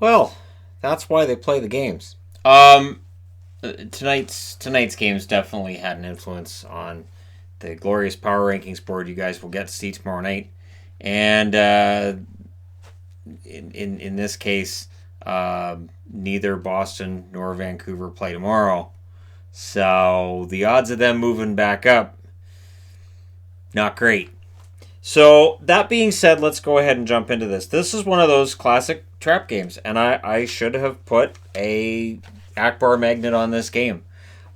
Well, that's why they play the games. Tonight's games definitely had an influence on the glorious power rankings board you guys will get to see tomorrow night. And in this case, neither Boston nor Vancouver play tomorrow. So the odds of them moving back up, not great. So that being said, let's go ahead and jump into this. This is one of those classic trap games, and I should have put a Akbar magnet on this game.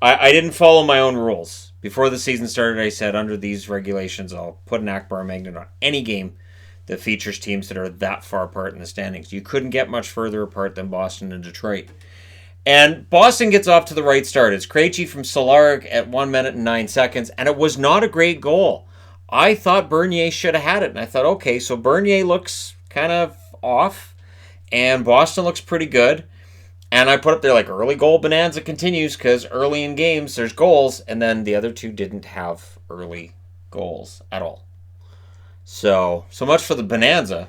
I didn't follow my own rules. Before the season started, I said under these regulations, I'll put an Akbar magnet on any game that features teams that are that far apart in the standings. You couldn't get much further apart than Boston and Detroit. And Boston gets off to the right start. It's Krejci from Solaric at 1 minute and 9 seconds, and it was not a great goal. I thought Bernier should have had it, and I thought, okay, so Bernier looks kind of off, and Boston looks pretty good. And I put up there like early goal bonanza continues because early in games there's goals, and then the other two didn't have early goals at all. So much for the bonanza.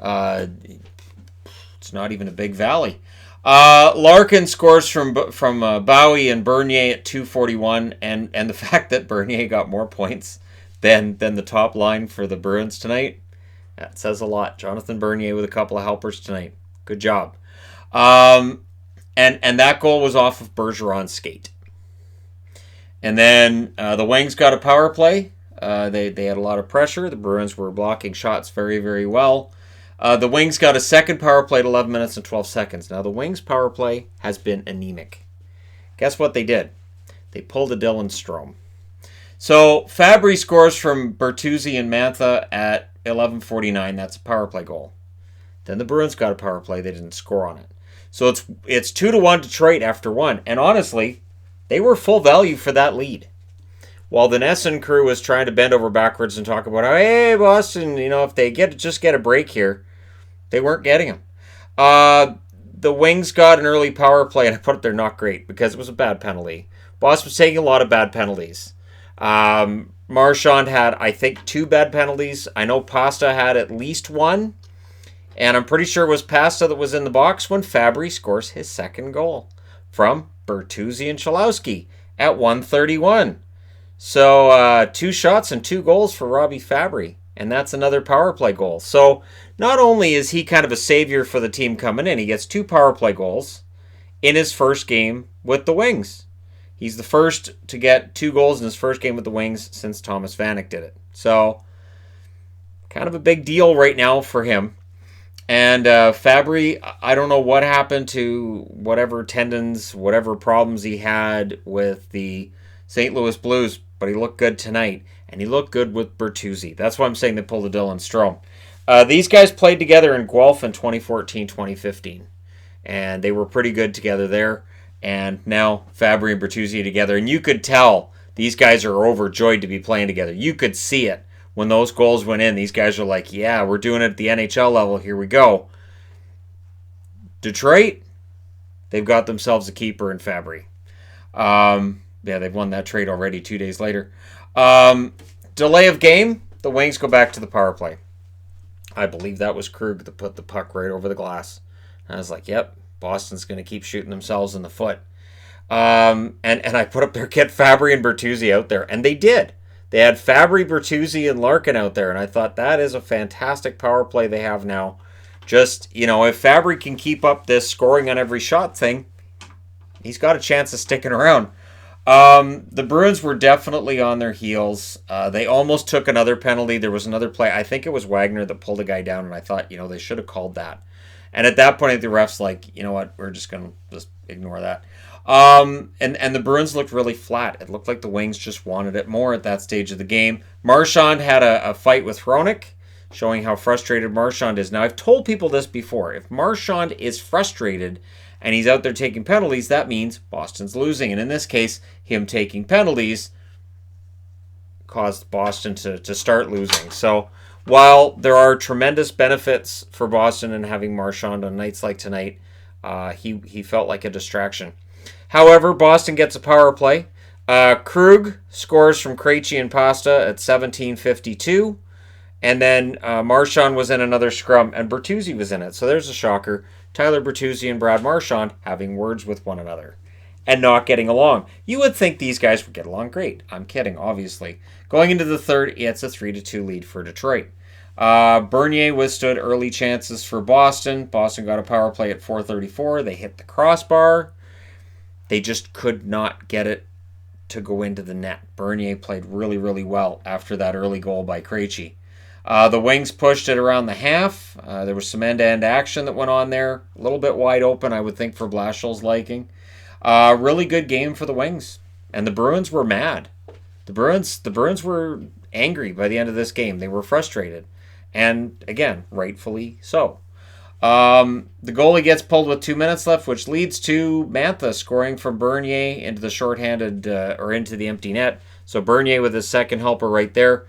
It's not even a big valley. Larkin scores from Bowie and Bernier at 2:41, and the fact that Bernier got more points than the top line for the Bruins tonight, that says a lot. Jonathan Bernier with a couple of helpers tonight. Good job. And that goal was off of Bergeron's skate. And then the Wings got a power play. They had a lot of pressure. The Bruins were blocking shots very, very well. The Wings got a second power play at 11 minutes and 12 seconds. Now, the Wings power play has been anemic. Guess what they did? They pulled a Dylan Strome. So, Fabry scores from Bertuzzi and Mantha at 11:49. That's a power play goal. Then the Bruins got a power play. They didn't score on it. So it's 2-1 Detroit after one. And honestly, they were full value for that lead. While the Nesson crew was trying to bend over backwards and talk about, hey, Boston, if they just get a break here, they weren't getting them. The Wings got an early power play, and I put it there not great because it was a bad penalty. Boston was taking a lot of bad penalties. Marchand had, I think, 2 bad penalties. I know Pasta had at least 1. And I'm pretty sure it was Pasta that was in the box when Fabry scores his second goal from Bertuzzi and Chalowski at 1:31. So 2 shots and 2 goals for Robbie Fabry. And that's another power play goal. So not only is he kind of a savior for the team coming in, he gets 2 power play goals in his first game with the Wings. He's the first to get 2 goals in his first game with the Wings since Thomas Vanek did it. So kind of a big deal right now for him. And Fabry, I don't know what happened to whatever tendons, whatever problems he had with the St. Louis Blues, but he looked good tonight, and he looked good with Bertuzzi. That's why I'm saying they pulled a Dylan Strome. These guys played together in Guelph in 2014-2015, and they were pretty good together there. And now Fabry and Bertuzzi together, and you could tell these guys are overjoyed to be playing together. You could see it. When those goals went in, these guys are like, yeah, we're doing it at the NHL level. Here we go. Detroit, they've got themselves a keeper in Fabry. They've won that trade already 2 days later. Delay of game, the Wings go back to the power play. I believe that was Krug that put the puck right over the glass. And I was like, yep, Boston's going to keep shooting themselves in the foot. And I put up there, get Fabry and Bertuzzi out there. And they did. They had Fabry, Bertuzzi, and Larkin out there, and I thought that is a fantastic power play they have now. Just, if Fabry can keep up this scoring on every shot thing, he's got a chance of sticking around. The Bruins were definitely on their heels. They almost took another penalty. There was another play. I think it was Wagner that pulled a guy down, and I thought, they should have called that. And at that point, the ref's like, you know what, we're just going to just ignore that. And the Bruins looked really flat. It looked like the Wings just wanted it more at that stage of the game. Marchand had a fight with Hronek, showing how frustrated Marchand is. Now, I've told people this before. If Marchand is frustrated and he's out there taking penalties, that means Boston's losing. And in this case, him taking penalties caused Boston to start losing. So while there are tremendous benefits for Boston in having Marchand on nights like tonight, he felt like a distraction. However, Boston gets a power play. Krug scores from Krejci and Pasta at 17:52. And then Marchand was in another scrum, and Bertuzzi was in it. So there's a shocker. Tyler Bertuzzi and Brad Marchand having words with one another and not getting along. You would think these guys would get along great. I'm kidding, obviously. Going into the third, it's a 3-2 lead for Detroit. Bernier withstood early chances for Boston. Boston got a power play at 4:34. They hit the crossbar. They just could not get it to go into the net. Bernier played really, really well after that early goal by Krejci. The Wings pushed it around the half. There was some end-to-end action that went on there. A little bit wide open, I would think, for Blashill's liking. Really good game for the Wings. And the Bruins were mad. The Bruins were angry by the end of this game. They were frustrated. And, again, rightfully so. The goalie gets pulled with 2 minutes left, which leads to Mantha scoring from Bernier into the shorthanded, or into the empty net. So Bernier with his second helper right there.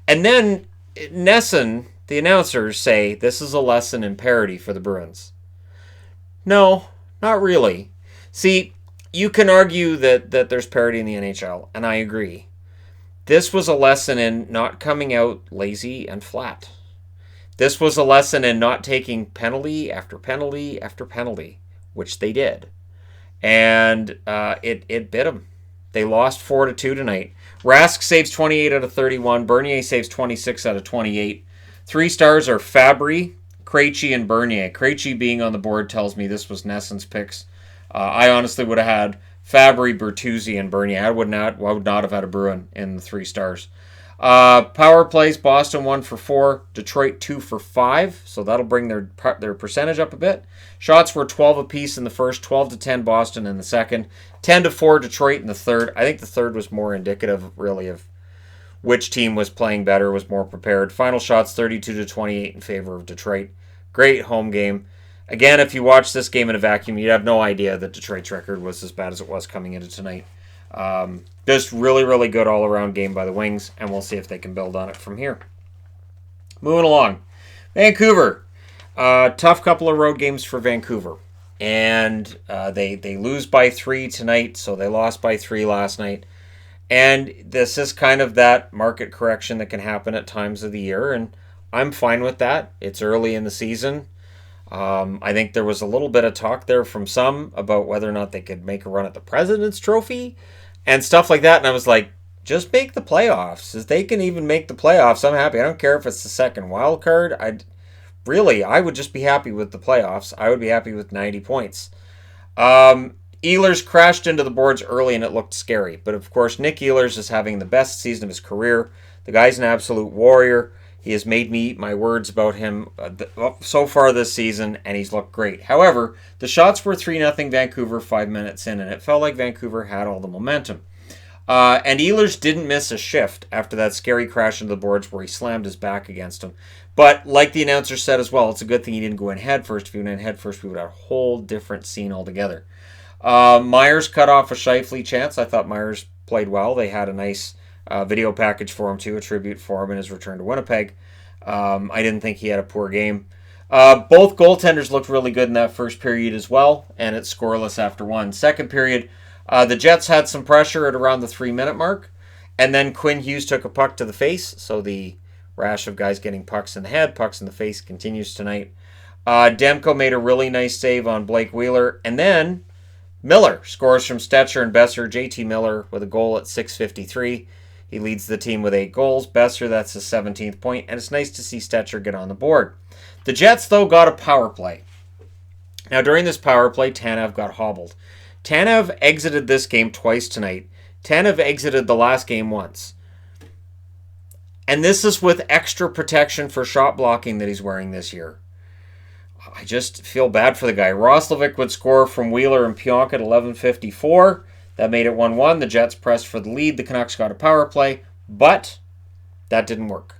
And then Nesson, the announcers, say this is a lesson in parity for the Bruins. No, not really. See, you can argue that there's parity in the NHL, and I agree. This was a lesson in not coming out lazy and flat. This was a lesson in not taking penalty after penalty after penalty, which they did. And it bit them. They lost 4-2 tonight. Rask saves 28 out of 31. Bernier saves 26 out of 28. 3 stars are Fabry, Krejci, and Bernier. Krejci being on the board tells me this was Nesson's picks. I honestly would have had Fabry, Bertuzzi, and Bernier. I would not have had a Bruin in the 3 stars. Power plays, Boston 1 for 4, Detroit 2 for 5, so that'll bring their percentage up a bit. Shots were 12 apiece in the first, 12-10 Boston in the second, 10-4 Detroit in the third. I think the third was more indicative, really, of which team was playing better, was more prepared. Final shots 32-28 in favor of Detroit. Great home game. Again, if you watch this game in a vacuum, you'd have no idea that Detroit's record was as bad as it was coming into tonight. Just really, really good all-around game by the Wings, and we'll see if they can build on it from here. Moving along. Vancouver. Tough couple of road games for Vancouver. And they lose by 3 tonight, so they lost by 3 last night. And this is kind of that market correction that can happen at times of the year, and I'm fine with that. It's early in the season. I think there was a little bit of talk there from some about whether or not they could make a run at the President's Trophy and stuff like that. And I was like, just make the playoffs. If they can even make the playoffs, I'm happy. I don't care if it's the second wild card. I would just be happy with the playoffs. I would be happy with 90 points. Ehlers crashed into the boards early and it looked scary. But of course, Nick Ehlers is having the best season of his career. The guy's an absolute warrior. He has made me eat my words about him so far this season, and he's looked great. However, the shots were 3-0 Vancouver 5 minutes in, and it felt like Vancouver had all the momentum. And Ehlers didn't miss a shift after that scary crash into the boards where he slammed his back against him. But like the announcer said as well, it's a good thing he didn't go in head first. If he went in head first, we would have a whole different scene altogether. Myers cut off a Scheifele chance. I thought Myers played well. They had a nice video package for him too, a tribute for him in his return to Winnipeg. I didn't think he had a poor game. Both goaltenders looked really good in that first period as well, and it's scoreless after 1. Second period, the Jets had some pressure at around the 3-minute mark, and then Quinn Hughes took a puck to the face, so the rash of guys getting pucks in the head, pucks in the face continues tonight. Demko made a really nice save on Blake Wheeler, and then Miller scores from Stetcher and Besser. JT Miller with a goal at 6:53. He leads the team with 8 goals. Besser, that's his 17th point, and it's nice to see Stetcher get on the board. The Jets, though, got a power play. Now, during this power play, Tanev got hobbled. Tanev exited this game twice tonight. Tanev exited the last game once. And this is with extra protection for shot blocking that he's wearing this year. I just feel bad for the guy. Roslovic would score from Wheeler and Pionk at 11:54. That made it 1-1. The Jets pressed for the lead. The Canucks got a power play, but that didn't work.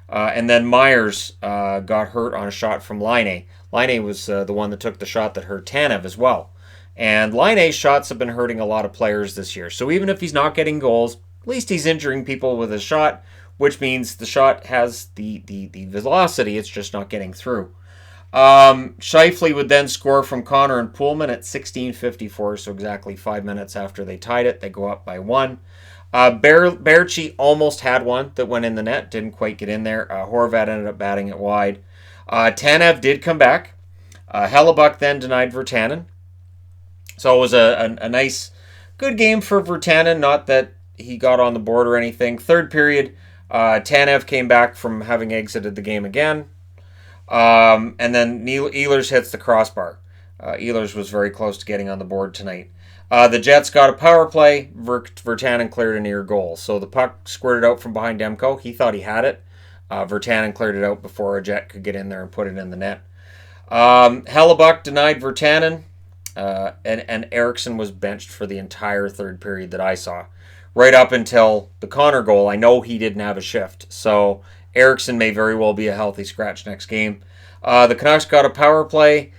And then Myers got hurt on a shot from Laine. Laine was the one that took the shot that hurt Tanev as well. And Laine's shots have been hurting a lot of players this year. So even if he's not getting goals, at least he's injuring people with his shot, which means the shot has the velocity. It's just not getting through. Scheifele would then score from Connor and Pullman at 16:54, so exactly 5 minutes after they tied it. They go up by 1. Berchi almost had one that went in the net, didn't quite get in there. Horvat ended up batting it wide. Tanev did come back. Hellebuck then denied Virtanen. So it was a nice, good game for Virtanen. Not that he got on the board or anything. Third period, Tanev came back from having exited the game again. And then Ehlers hits the crossbar. Ehlers was very close to getting on the board tonight. The Jets got a power play. Virtanen cleared a near goal. So the puck squirted out from behind Demko. He thought he had it. Virtanen cleared it out before a Jet could get in there and put it in the net. Hellebuck denied Virtanen. And Eriksson was benched for the entire third period that I saw. Right up until the Connor goal, I know he didn't have a shift. So Eriksson may very well be a healthy scratch next game. The Canucks got a power play.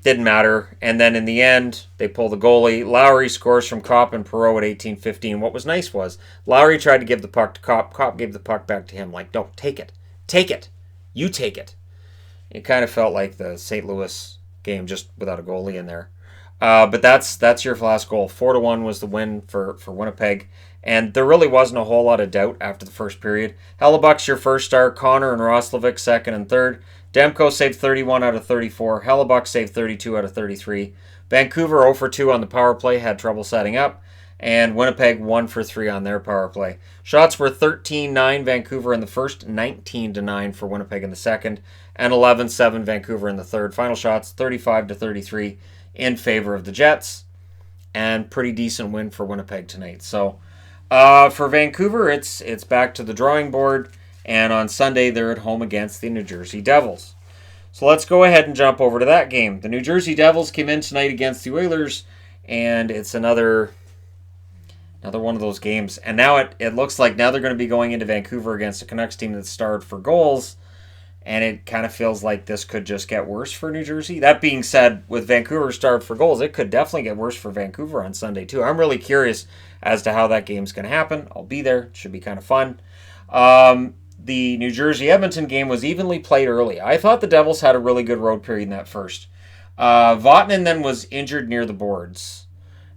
Didn't matter. And then in the end, they pull the goalie. Lowry scores from Kopp and Perreault at 18:15. What was nice was Lowry tried to give the puck to Kopp. Kopp gave the puck back to him like, no, take it. Take it. You take it. It kind of felt like the St. Louis game just without a goalie in there. But that's your last goal. 4-1 was the win for Winnipeg. And there really wasn't a whole lot of doubt after the first period. Hellebuck's your first star. Connor and Roslovic second and third. Demko saved 31 out of 34. Hellebuck saved 32 out of 33. Vancouver 0 for 2 on the power play, had trouble setting up. And Winnipeg 1 for 3 on their power play. Shots were 13-9 Vancouver in the first, 19-9 for Winnipeg in the second, and 11-7 Vancouver in the third. Final shots 35-33 in favor of the Jets. And pretty decent win for Winnipeg tonight. So for Vancouver, it's back to the drawing board. And on Sunday, they're at home against the New Jersey Devils. So let's go ahead and jump over to that game. The New Jersey Devils came in tonight against the Oilers, and it's another one of those games. And now it looks like now they're going to be going into Vancouver against a Canucks team that's starved for goals, and it kind of feels like this could just get worse for New Jersey. That being said, with Vancouver starved for goals, it could definitely get worse for Vancouver on Sunday too. I'm really curious as to how that game's going to happen. I'll be there. It should be kind of fun. The New Jersey-Edmonton game was evenly played early. I thought the Devils had a really good road period in that first. Vatanen then was injured near the boards,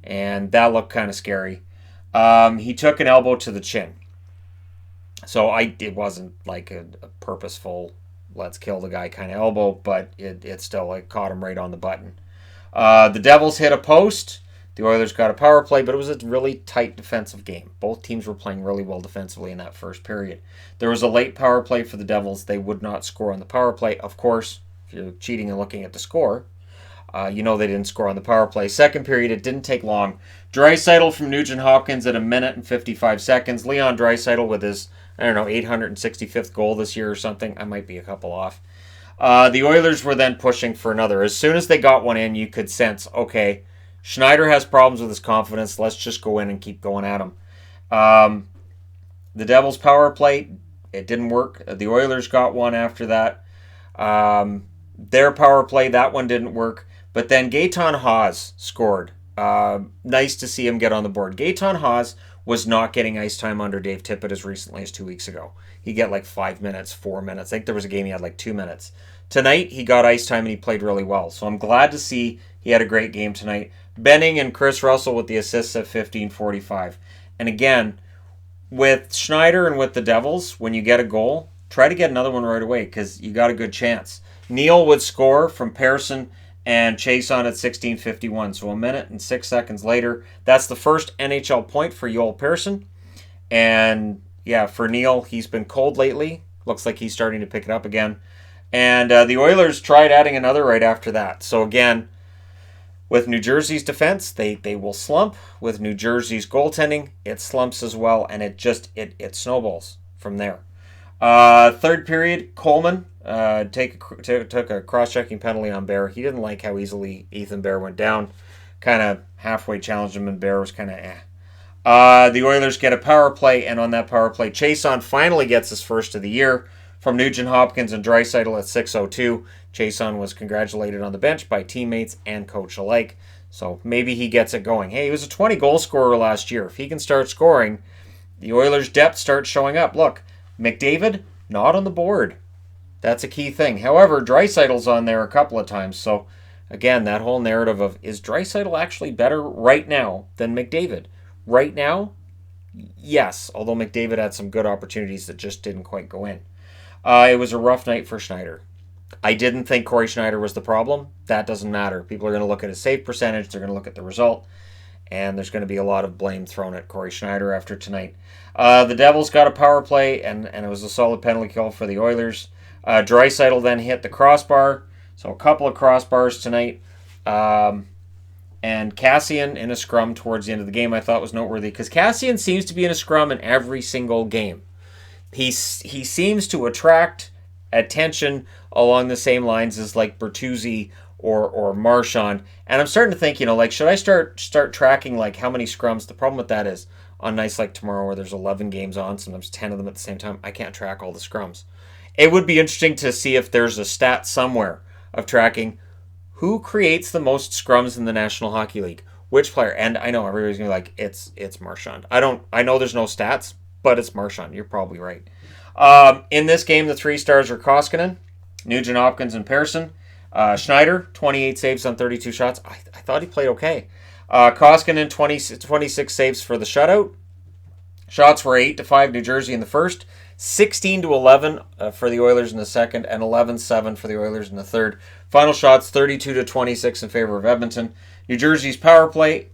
and that looked kind of scary. He took an elbow to the chin. So it wasn't like a purposeful, let's kill the guy kind of elbow, but it still caught him right on the button. The Devils hit a post. The Oilers got a power play, but it was a really tight defensive game. Both teams were playing really well defensively in that first period. There was a late power play for the Devils. They would not score on the power play. Of course, if you're cheating and looking at the score, you know they didn't score on the power play. Second period, it didn't take long. Draisaitl from Nugent-Hopkins at 1 minute and 55 seconds. Leon Draisaitl with his, 865th goal this year or something. I might be a couple off. The Oilers were then pushing for another. As soon as they got one in, you could sense, okay, Schneider has problems with his confidence. Let's just go in and keep going at him. The Devils' power play, it didn't work. The Oilers got one after that. Their power play, that one didn't work. But then Gaetan Haas scored. Nice to see him get on the board. Gaetan Haas was not getting ice time under Dave Tippett as recently as 2 weeks ago. He'd get 5 minutes, 4 minutes. I think there was a game he had 2 minutes. Tonight, he got ice time and he played really well. So I'm glad to see he had a great game tonight. Benning and Chris Russell with the assists at 15:45. And again, with Schneider and with the Devils, when you get a goal, try to get another one right away because you got a good chance. Neal would score from Pearson and Chase on at 16:51. So 1 minute and 6 seconds later, that's the first NHL point for Joel Pearson. And yeah, for Neal, he's been cold lately. Looks like he's starting to pick it up again. And the Oilers tried adding another right after that. So again, with New Jersey's defense, they will slump. With New Jersey's goaltending, it slumps as well, and it snowballs from there. Third period, Coleman took a cross-checking penalty on Bear. He didn't like how easily Ethan Bear went down. Kind of halfway challenged him, and Bear was kind of The Oilers get a power play, and on that power play, Chason finally gets his first of the year from Nugent-Hopkins and Draisaitl at 6:02. Chason was congratulated on the bench by teammates and coach alike. So maybe he gets it going. Hey, he was a 20-goal scorer last year. If he can start scoring, the Oilers' depth starts showing up. Look, McDavid, not on the board. That's a key thing. However, Draisaitl's on there a couple of times. So, again, that whole narrative of, is Draisaitl actually better right now than McDavid? Right now, Yes, although McDavid had some good opportunities that just didn't quite go in. It was a rough night for Schneider. I didn't think Corey Schneider was the problem. That doesn't matter. People are going to look at his save percentage. They're going to look at the result. And there's going to be a lot of blame thrown at Corey Schneider after tonight. The Devils got a power play, and it was a solid penalty kill for the Oilers. Draisaitl then hit the crossbar. So a couple of crossbars tonight. And Cassian in a scrum towards the end of the game I thought was noteworthy, because Cassian seems to be in a scrum in every single game. He seems to attract attention along the same lines as like Bertuzzi or Marchand. And I'm starting to think, like, should I start tracking like how many scrums? The problem with that is on nights like tomorrow where there's 11 games on, sometimes 10 of them at the same time, I can't track all the scrums. It would be interesting to see if there's a stat somewhere of tracking who creates the most scrums in the National Hockey League. Which player? And I know everybody's going to be like, it's Marchand. I know there's no stats, but it's Marchand. You're probably right. In this game, the 3 stars are Koskinen, Nugent Hopkins, and Persson. Schneider, 28 saves on 32 shots. I thought he played okay. Koskinen, 26 saves for the shutout. Shots were 8-5 New Jersey in the first, 16-11 for the Oilers in the second, and 11-7 for the Oilers in the third. Final shots, 32-26 in favor of Edmonton. New Jersey's power play,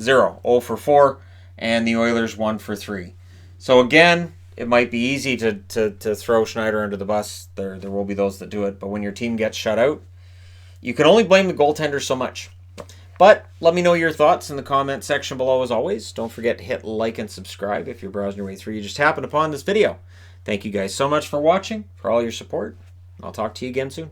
0 for 4, and the Oilers 1 for 3. So again, it might be easy to throw Schneider under the bus. There will be those that do it, but when your team gets shut out, you can only blame the goaltender so much. But let me know your thoughts in the comment section below as always. Don't forget to hit like and subscribe if you're browsing your way through. You just happened upon this video. Thank you guys so much for watching, for all your support. I'll talk to you again soon.